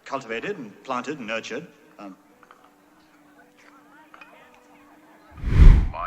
cultivated and planted and nurtured. My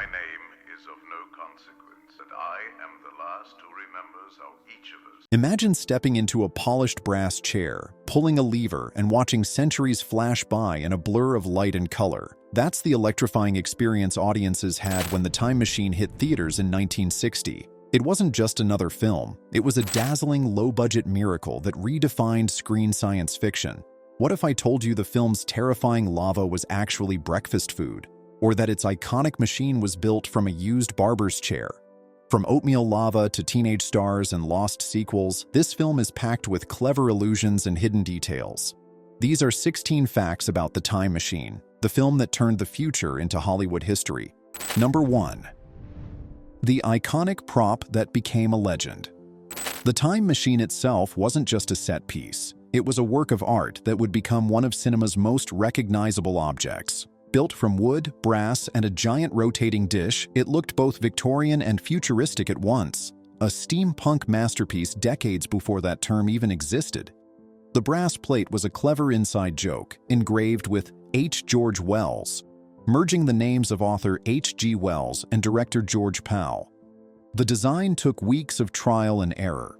name is of no consequence, and I am the last who remembers how each of us... Imagine stepping into a polished brass chair, pulling a lever, and watching centuries flash by in a blur of light and color. That's the electrifying experience audiences had when The Time Machine hit theaters in 1960. It wasn't just another film. It was a dazzling, low-budget miracle that redefined screen science fiction. What if I told you the film's terrifying lava was actually breakfast food? Or that its iconic machine was built from a used barber's chair? From oatmeal lava to teenage stars and lost sequels, this film is packed with clever illusions and hidden details. These are 16 facts about The Time Machine, the film that turned the future into Hollywood history. Number 1. The iconic prop that became a legend. The Time Machine itself wasn't just a set piece. It was a work of art that would become one of cinema's most recognizable objects. Built from wood, brass, and a giant rotating dish, it looked both Victorian and futuristic at once, a steampunk masterpiece decades before that term even existed. The brass plate was a clever inside joke, engraved with H. George Wells, merging the names of author H. G. Wells and director George Pal. The design took weeks of trial and error.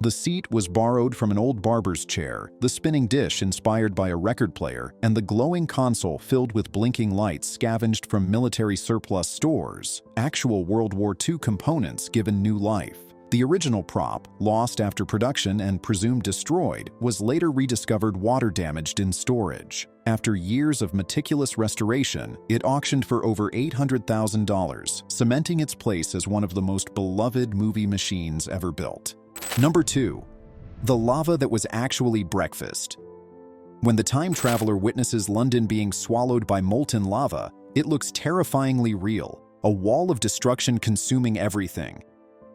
The seat was borrowed from an old barber's chair, the spinning dish inspired by a record player, and the glowing console filled with blinking lights scavenged from military surplus stores, actual World War II components given new life. The original prop, lost after production and presumed destroyed, was later rediscovered water-damaged in storage. After years of meticulous restoration, it auctioned for over $800,000, cementing its place as one of the most beloved movie machines ever built. Number 2. The lava that was actually breakfast. When the time traveler witnesses London being swallowed by molten lava, it looks terrifyingly real, a wall of destruction consuming everything.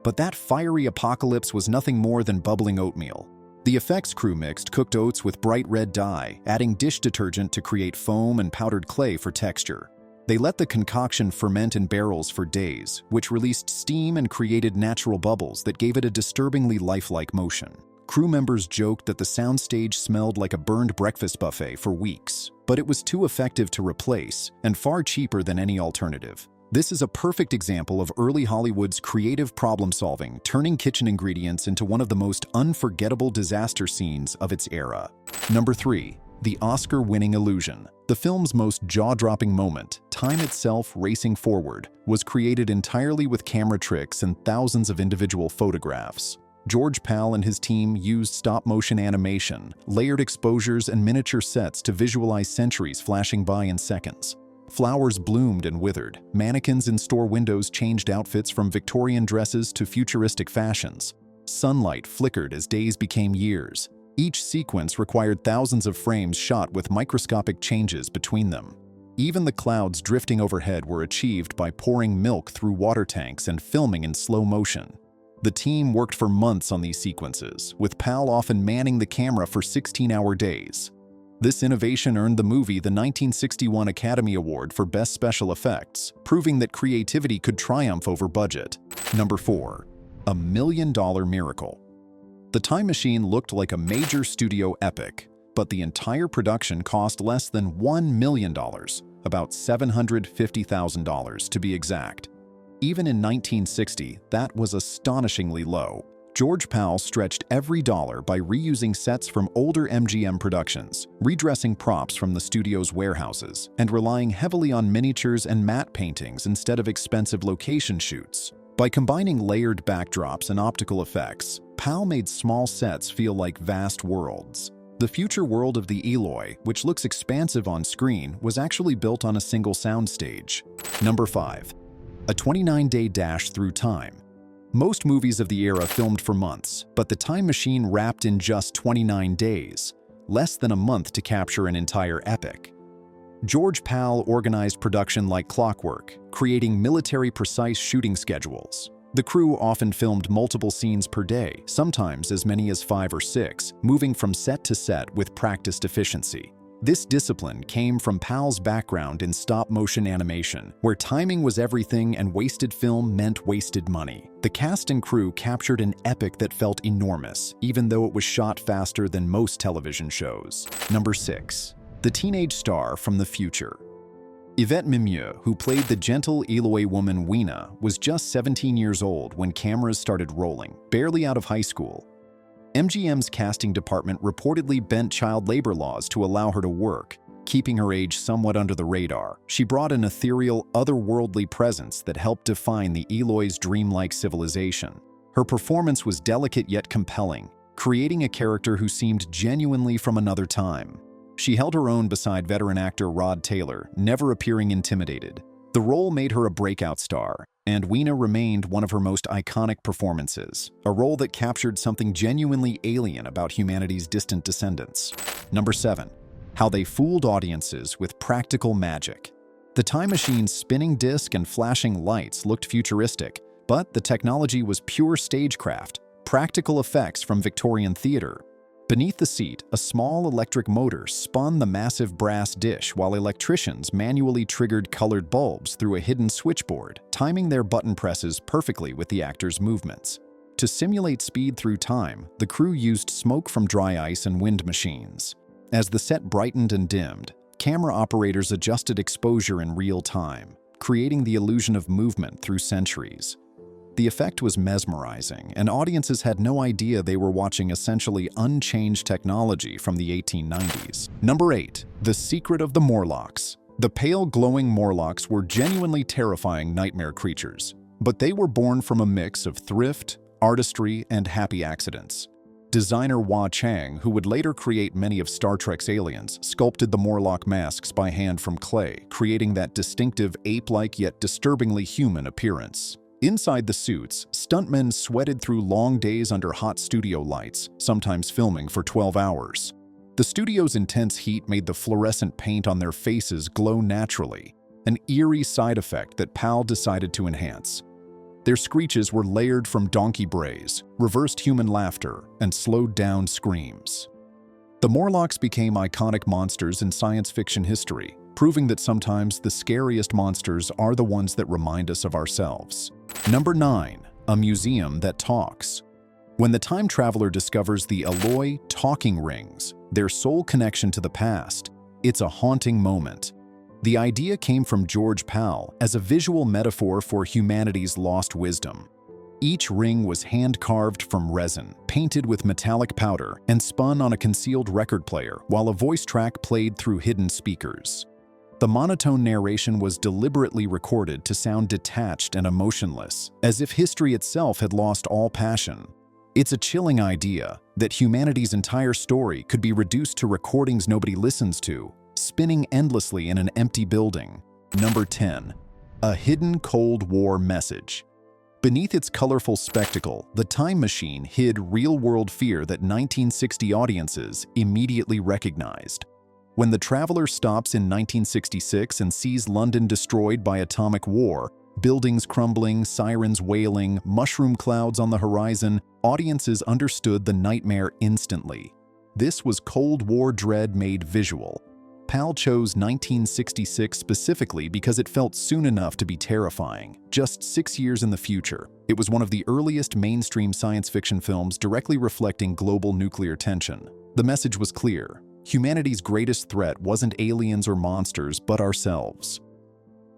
But that fiery apocalypse was nothing more than bubbling oatmeal. The effects crew mixed cooked oats with bright red dye, adding dish detergent to create foam and powdered clay for texture. They let the concoction ferment in barrels for days, which released steam and created natural bubbles that gave it a disturbingly lifelike motion. Crew members joked that the soundstage smelled like a burned breakfast buffet for weeks, but it was too effective to replace and far cheaper than any alternative. This is a perfect example of early Hollywood's creative problem-solving, turning kitchen ingredients into one of the most unforgettable disaster scenes of its era. Number 3. The Oscar-winning illusion. The film's most jaw-dropping moment, time itself racing forward, was created entirely with camera tricks and thousands of individual photographs. George Pal and his team used stop-motion animation, layered exposures, and miniature sets to visualize centuries flashing by in seconds. Flowers bloomed and withered. Mannequins in store windows changed outfits from Victorian dresses to futuristic fashions. Sunlight flickered as days became years. Each sequence required thousands of frames shot with microscopic changes between them. Even the clouds drifting overhead were achieved by pouring milk through water tanks and filming in slow motion. The team worked for months on these sequences, with Pal often manning the camera for 16-hour days. This innovation earned the movie the 1961 Academy Award for Best Special Effects, proving that creativity could triumph over budget. Number 4. A $1 million miracle. The Time Machine looked like a major studio epic, but the entire production cost less than $1 million, about $750,000 to be exact. Even in 1960, that was astonishingly low. George Pal stretched every dollar by reusing sets from older MGM productions, redressing props from the studio's warehouses, and relying heavily on miniatures and matte paintings instead of expensive location shoots. By combining layered backdrops and optical effects, Pal made small sets feel like vast worlds. The future world of the Eloi, which looks expansive on screen, was actually built on a single soundstage. Number 5. A 29-day dash through time. Most movies of the era filmed for months, but The Time Machine wrapped in just 29 days, less than a month to capture an entire epic. George Pal organized production like clockwork, creating military-precise shooting schedules. The crew often filmed multiple scenes per day, sometimes as many as 5 or 6, moving from set to set with practiced efficiency. This discipline came from Pal's background in stop-motion animation, where timing was everything and wasted film meant wasted money. The cast and crew captured an epic that felt enormous, even though it was shot faster than most television shows. Number 6. The teenage star from the future. Yvette Mimieux, who played the gentle Eloy woman Weena, was just 17 years old when cameras started rolling, barely out of high school. MGM's casting department reportedly bent child labor laws to allow her to work, keeping her age somewhat under the radar. She brought an ethereal, otherworldly presence that helped define the Eloy's dreamlike civilization. Her performance was delicate yet compelling, creating a character who seemed genuinely from another time. She held her own beside veteran actor Rod Taylor, never appearing intimidated. The role made her a breakout star, and Weena remained one of her most iconic performances, a role that captured something genuinely alien about humanity's distant descendants. Number 7. How they fooled audiences with practical magic. The time machine's spinning disc and flashing lights looked futuristic, but the technology was pure stagecraft, practical effects from Victorian theater. Beneath the seat, a small electric motor spun the massive brass dish while electricians manually triggered colored bulbs through a hidden switchboard, timing their button presses perfectly with the actors' movements. To simulate speed through time, the crew used smoke from dry ice and wind machines. As the set brightened and dimmed, camera operators adjusted exposure in real time, creating the illusion of movement through centuries. The effect was mesmerizing, and audiences had no idea they were watching essentially unchanged technology from the 1890s. Number 8. The Secret of the Morlocks. The pale, glowing Morlocks were genuinely terrifying nightmare creatures, but they were born from a mix of thrift, artistry, and happy accidents. Designer Hua Chang, who would later create many of Star Trek's aliens, sculpted the Morlock masks by hand from clay, creating that distinctive ape-like yet disturbingly human appearance. Inside the suits, stuntmen sweated through long days under hot studio lights, sometimes filming for 12 hours. The studio's intense heat made the fluorescent paint on their faces glow naturally, an eerie side effect that PAL decided to enhance. Their screeches were layered from donkey brays, reversed human laughter, and slowed-down screams. The Morlocks became iconic monsters in science fiction history, proving that sometimes the scariest monsters are the ones that remind us of ourselves. Number 9. A museum that talks. When the time traveler discovers the Eloy talking rings, their sole connection to the past, it's a haunting moment. The idea came from George Pal as a visual metaphor for humanity's lost wisdom. Each ring was hand-carved from resin, painted with metallic powder, and spun on a concealed record player while a voice track played through hidden speakers. The monotone narration was deliberately recorded to sound detached and emotionless, as if history itself had lost all passion. It's a chilling idea that humanity's entire story could be reduced to recordings nobody listens to, spinning endlessly in an empty building. Number 10. A hidden Cold War message. Beneath its colorful spectacle, the time machine hid real-world fear that 1960 audiences immediately recognized. When the traveler stops in 1966 and sees London destroyed by atomic war, buildings crumbling, sirens wailing, mushroom clouds on the horizon, audiences understood the nightmare instantly. This was Cold War dread made visual. PAL chose 1966 specifically because it felt soon enough to be terrifying, just 6 years in the future. It was one of the earliest mainstream science fiction films directly reflecting global nuclear tension. The message was clear. Humanity's greatest threat wasn't aliens or monsters, but ourselves.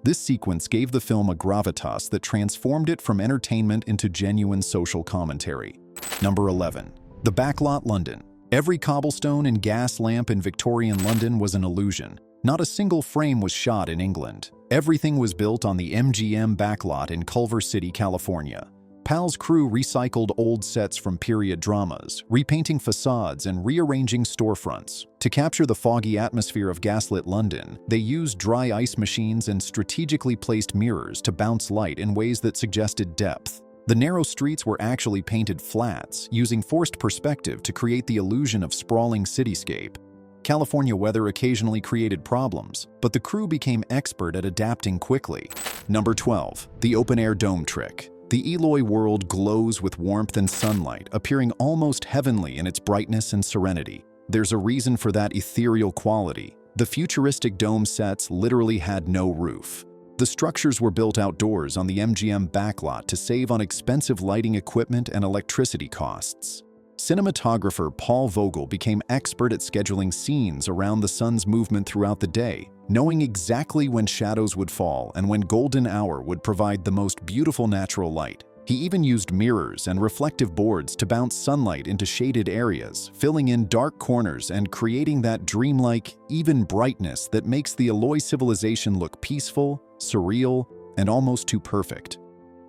This sequence gave the film a gravitas that transformed it from entertainment into genuine social commentary. Number 11. The Backlot London. Every cobblestone and gas lamp in Victorian London was an illusion. Not a single frame was shot in England. Everything was built on the MGM backlot in Culver City, California. PAL's crew recycled old sets from period dramas, repainting facades and rearranging storefronts. To capture the foggy atmosphere of gaslit London, they used dry ice machines and strategically placed mirrors to bounce light in ways that suggested depth. The narrow streets were actually painted flats, using forced perspective to create the illusion of sprawling cityscape. California weather occasionally created problems, but the crew became expert at adapting quickly. Number 12. The open-air dome trick. The Eloy world glows with warmth and sunlight, appearing almost heavenly in its brightness and serenity. There's a reason for that ethereal quality. The futuristic dome sets literally had no roof. The structures were built outdoors on the MGM backlot to save on expensive lighting equipment and electricity costs. Cinematographer Paul Vogel became expert at scheduling scenes around the sun's movement throughout the day, knowing exactly when shadows would fall and when golden hour would provide the most beautiful natural light. He even used mirrors and reflective boards to bounce sunlight into shaded areas, filling in dark corners and creating that dreamlike, even brightness that makes the Eloy civilization look peaceful, surreal, and almost too perfect.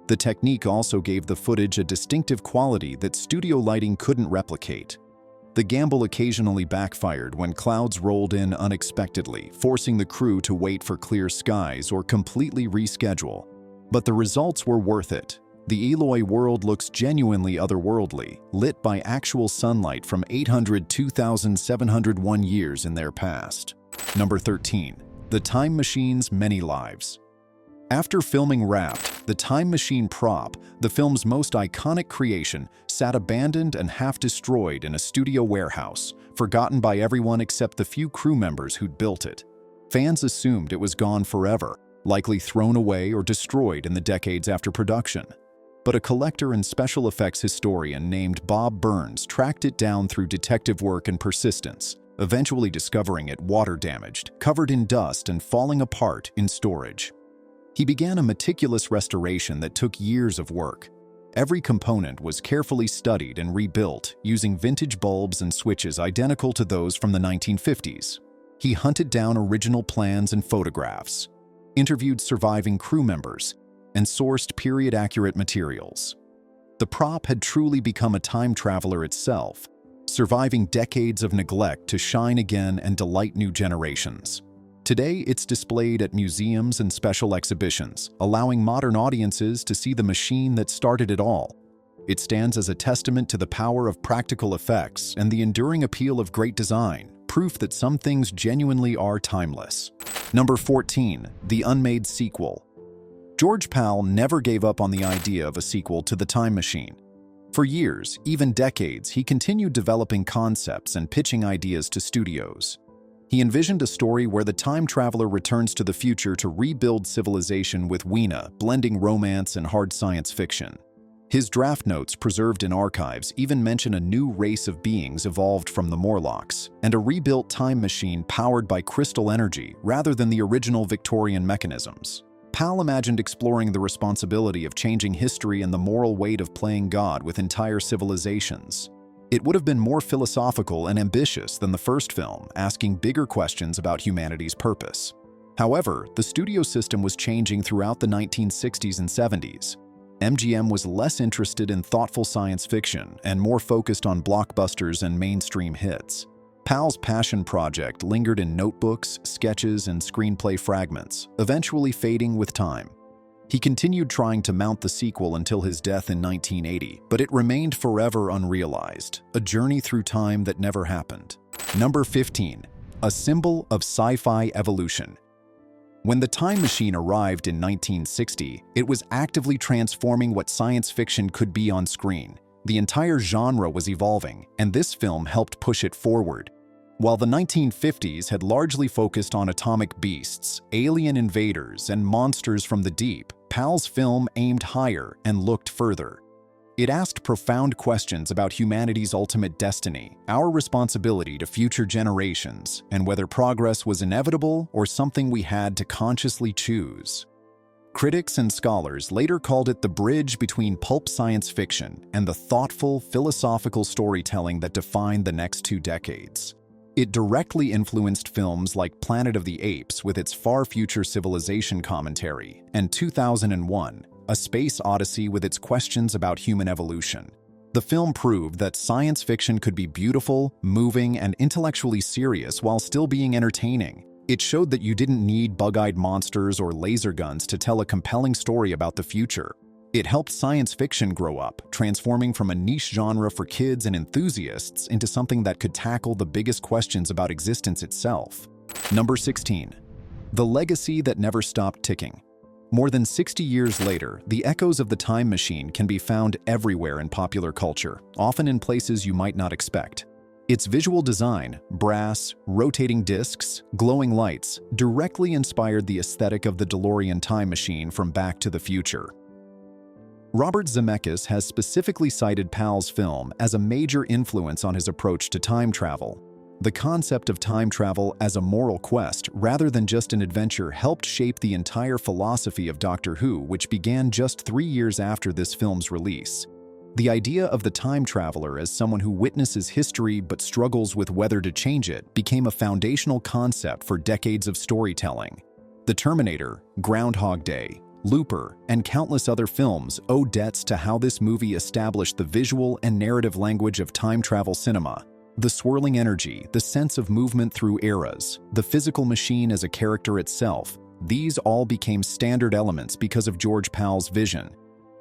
The technique also gave the footage a distinctive quality that studio lighting couldn't replicate. The gamble occasionally backfired when clouds rolled in unexpectedly, forcing the crew to wait for clear skies or completely reschedule. But the results were worth it. The Eloy world looks genuinely otherworldly, lit by actual sunlight from 802,701 years in their past. Number 13. The Time Machine's Many Lives. After filming wrapped, the time machine prop, the film's most iconic creation, sat abandoned and half-destroyed in a studio warehouse, forgotten by everyone except the few crew members who'd built it. Fans assumed it was gone forever, likely thrown away or destroyed in the decades after production. But a collector and special effects historian named Bob Burns tracked it down through detective work and persistence, eventually discovering it water-damaged, covered in dust, and falling apart in storage. He began a meticulous restoration that took years of work. Every component was carefully studied and rebuilt, using vintage bulbs and switches identical to those from the 1950s. He hunted down original plans and photographs, interviewed surviving crew members, and sourced period-accurate materials. The prop had truly become a time traveler itself, surviving decades of neglect to shine again and delight new generations. Today, it's displayed at museums and special exhibitions, allowing modern audiences to see the machine that started it all. It stands as a testament to the power of practical effects and the enduring appeal of great design, proof that some things genuinely are timeless. Number 14. The Unmade Sequel. George Pal never gave up on the idea of a sequel to The Time Machine. For years, even decades, he continued developing concepts and pitching ideas to studios. He envisioned a story where the time traveler returns to the future to rebuild civilization with Weena, blending romance and hard science fiction. His draft notes preserved in archives even mention a new race of beings evolved from the Morlocks, and a rebuilt time machine powered by crystal energy rather than the original Victorian mechanisms. Pal imagined exploring the responsibility of changing history and the moral weight of playing God with entire civilizations. It would have been more philosophical and ambitious than the first film, asking bigger questions about humanity's purpose. However, the studio system was changing throughout the 1960s and 70s. MGM was less interested in thoughtful science fiction and more focused on blockbusters and mainstream hits. Pal's passion project lingered in notebooks, sketches, and screenplay fragments, eventually fading with time. He continued trying to mount the sequel until his death in 1980, but it remained forever unrealized, a journey through time that never happened. Number 15. A symbol of sci-fi evolution. When the Time Machine arrived in 1960, it was actively transforming what science fiction could be on screen. The entire genre was evolving, and this film helped push it forward. While the 1950s had largely focused on atomic beasts, alien invaders, and monsters from the deep, Pal's film aimed higher and looked further. It asked profound questions about humanity's ultimate destiny, our responsibility to future generations, and whether progress was inevitable or something we had to consciously choose. Critics and scholars later called it the bridge between pulp science fiction and the thoughtful, philosophical storytelling that defined the next 2 decades. It directly influenced films like Planet of the Apes with its far-future civilization commentary, and 2001, A Space Odyssey with its questions about human evolution. The film proved that science fiction could be beautiful, moving, and intellectually serious while still being entertaining. It showed that you didn't need bug-eyed monsters or laser guns to tell a compelling story about the future. It helped science fiction grow up, transforming from a niche genre for kids and enthusiasts into something that could tackle the biggest questions about existence itself. Number 16. The legacy that never stopped ticking. More than 60 years later, the echoes of the Time Machine can be found everywhere in popular culture, often in places you might not expect. Its visual design, brass, rotating discs, glowing lights, directly inspired the aesthetic of the DeLorean time machine from Back to the Future. Robert Zemeckis has specifically cited Pal's film as a major influence on his approach to time travel. The concept of time travel as a moral quest rather than just an adventure helped shape the entire philosophy of Doctor Who, which began just 3 years after this film's release. The idea of the time traveler as someone who witnesses history but struggles with whether to change it became a foundational concept for decades of storytelling. The Terminator, Groundhog Day, Looper, and countless other films owe debts to how this movie established the visual and narrative language of time travel cinema. The swirling energy, the sense of movement through eras, the physical machine as a character itself, these all became standard elements because of George Pal's vision.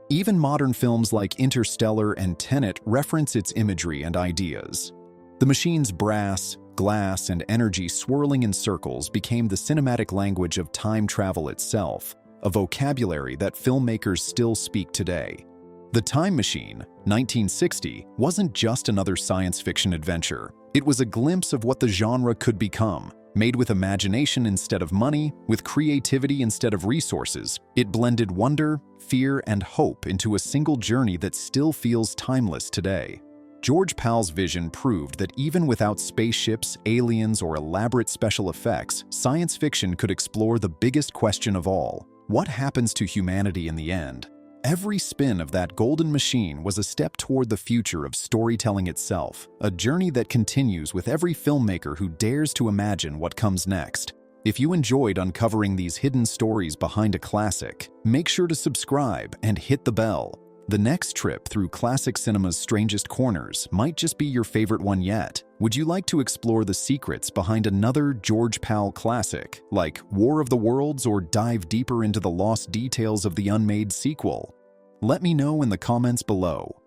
Even modern films like Interstellar and Tenet reference its imagery and ideas. The machine's brass, glass, and energy swirling in circles became the cinematic language of time travel itself, a vocabulary that filmmakers still speak today. The Time Machine, 1960, wasn't just another science fiction adventure. It was a glimpse of what the genre could become. Made with imagination instead of money, with creativity instead of resources, it blended wonder, fear, and hope into a single journey that still feels timeless today. George Pal's vision proved that even without spaceships, aliens, or elaborate special effects, science fiction could explore the biggest question of all: what happens to humanity in the end? Every spin of that golden machine was a step toward the future of storytelling itself, a journey that continues with every filmmaker who dares to imagine what comes next. If you enjoyed uncovering these hidden stories behind a classic, make sure to subscribe and hit the bell. The next trip through classic cinema's strangest corners might just be your favorite one yet. Would you like to explore the secrets behind another George Pal classic, like War of the Worlds, or dive deeper into the lost details of the unmade sequel? Let me know in the comments below.